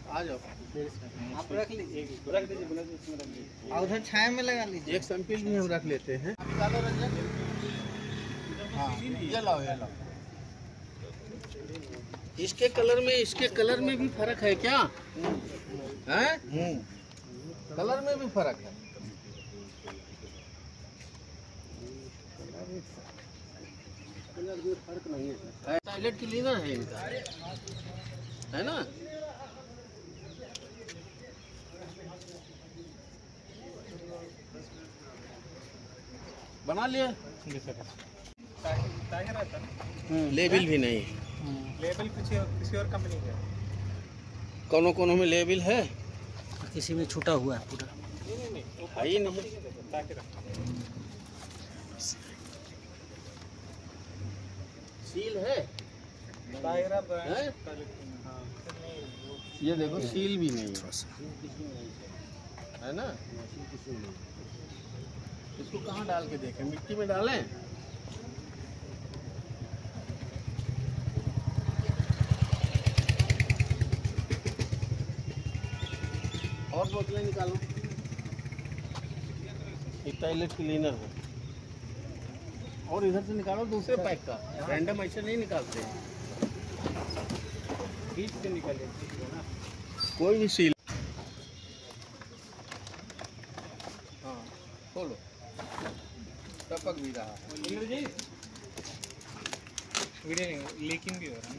आ जाओ, आप रख लीजिए, रख दीजिए, उसमें रख दीजिए। और उधर छाया में लगा लीजिए। एक सैंपल भी हम रख लेते हैं। निकालो रंजन। हाँ, ये लाओ, ये लाओ। इसके कलर में भी फर्क है क्या? हैं? कलर में भी फर्क है। कलर में फर्क नहीं है। टॉयलेट क्लीनर है इनका, है ना? बना लिए? लेबल भी नहीं। लेबल किसी और कंपनी का कोनो में लेबल है, किसी में छूटा हुआ है पूरा। है ही नहीं। सील है, ये देखो सील भी नहीं है ना? इसको कहाँ डाल के देखें? मिट्टी में डालें? और बोतलें निकालो। एक टॉयलेट क्लीनर है, और इधर से निकालो दूसरे पैक का। रैंडम ऐसे नहीं निकालते हैं, बीच से निकाले ना कोई भी सील। हाँ, खोलो, टपक भी रहा है। लीकिंग भी हो रहा है।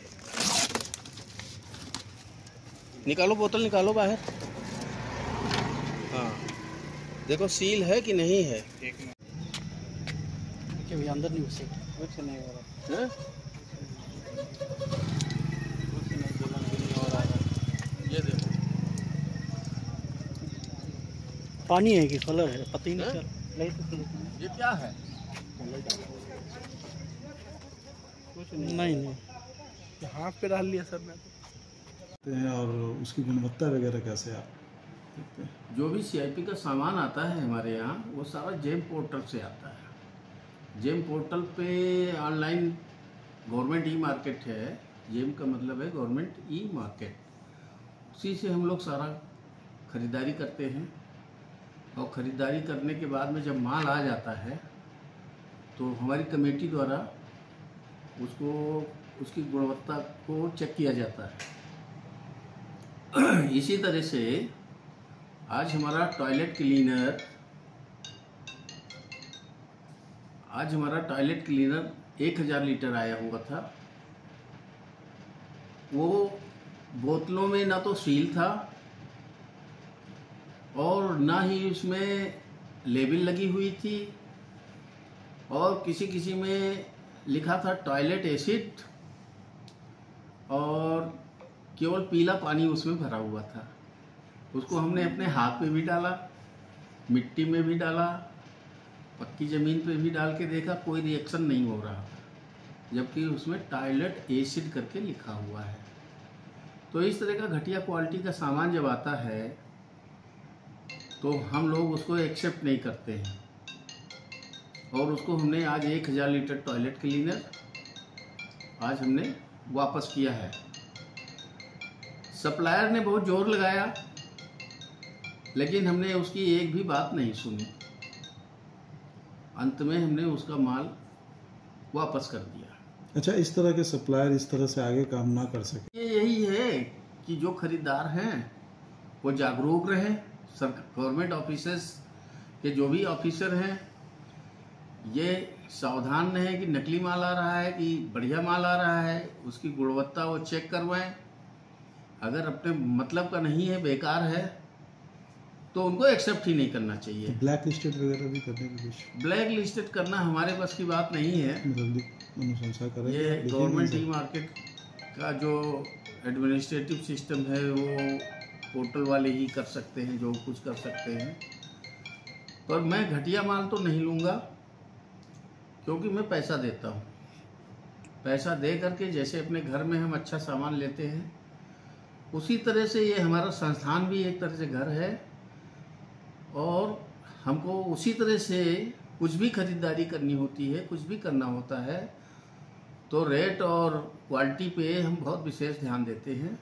निकालो, बोतल निकालो बाहर। हाँ, देखो सील है कि नहीं है। भी अंदर नहीं घुसे, कुछ नहीं हो रहा है। कुछ नहीं हो रहा है। ये देखो, पानी है कि कलर है, पता ही नहीं चल। ये क्या है? कुछ नहीं। हाथ पे डाल लिया सर मैं तो। और उसकी गुणवत्ता वगैरह कैसे आप देखते हैं? जो भी सीआईपी का सामान आता है हमारे यहाँ, वो सारा जेम पोर्टल से आता है। जेम पोर्टल पे ऑनलाइन गवर्नमेंट ई मार्केट है। जेम का मतलब है गवर्नमेंट ई मार्केट। उसी से हम लोग सारा खरीदारी करते हैं, और ख़रीदारी करने के बाद में जब माल आ जाता है तो हमारी कमेटी द्वारा उसको, उसकी गुणवत्ता को चेक किया जाता है। इसी तरह से आज हमारा टॉयलेट क्लीनर 1000 लीटर आया हुआ था। वो बोतलों में ना तो सील था और ना ही उसमें लेबल लगी हुई थी, और किसी में लिखा था टॉयलेट एसिड, और केवल पीला पानी उसमें भरा हुआ था। उसको हमने अपने हाथ पे भी डाला, मिट्टी में भी डाला, पक्की ज़मीन पे भी डाल के देखा, कोई रिएक्शन नहीं हो रहा था, जबकि उसमें टॉयलेट एसिड करके लिखा हुआ है। तो इस तरह का घटिया क्वालिटी का सामान जब आता है तो हम लोग उसको एक्सेप्ट नहीं करते हैं, और उसको हमने आज 1000 लीटर टॉयलेट क्लीनर आज हमने वापस किया है। सप्लायर ने बहुत जोर लगाया, लेकिन हमने उसकी एक भी बात नहीं सुनी। अंत में हमने उसका माल वापस कर दिया। अच्छा, इस तरह के सप्लायर इस तरह से आगे काम ना कर सके, ये यही है कि जो खरीदार हैं वो जागरूक रहें। गवर्नमेंट ऑफिसर्स के जो भी ऑफिसर हैं ये सावधान रहें कि नकली माल आ रहा है कि बढ़िया माल आ रहा है, उसकी गुणवत्ता वो चेक करवाएं। अगर अपने मतलब का नहीं है, बेकार है, तो उनको एक्सेप्ट ही नहीं करना चाहिए। ब्लैक लिस्टेड वगैरह भी करने की कोशिश। ब्लैक लिस्टेड करना हमारे बस की बात नहीं है। अनुशंसा करें। ये गवर्नमेंट ई मार्केट का जो एडमिनिस्ट्रेटिव सिस्टम है वो पोर्टल वाले ही कर सकते हैं, जो कुछ कर सकते हैं। पर मैं घटिया माल तो नहीं लूँगा, क्योंकि मैं पैसा देता हूँ। पैसा दे करके जैसे अपने घर में हम अच्छा सामान लेते हैं, उसी तरह से ये हमारा संस्थान भी एक तरह से घर है, और हमको उसी तरह से कुछ भी खरीदारी करनी होती है, कुछ भी करना होता है, तो रेट और क्वालिटी पे हम बहुत विशेष ध्यान देते हैं,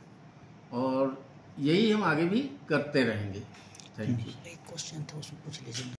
और यही हम आगे भी करते रहेंगे। Thank you. एक क्वेश्चन था, उसमें पूछ लीजिए।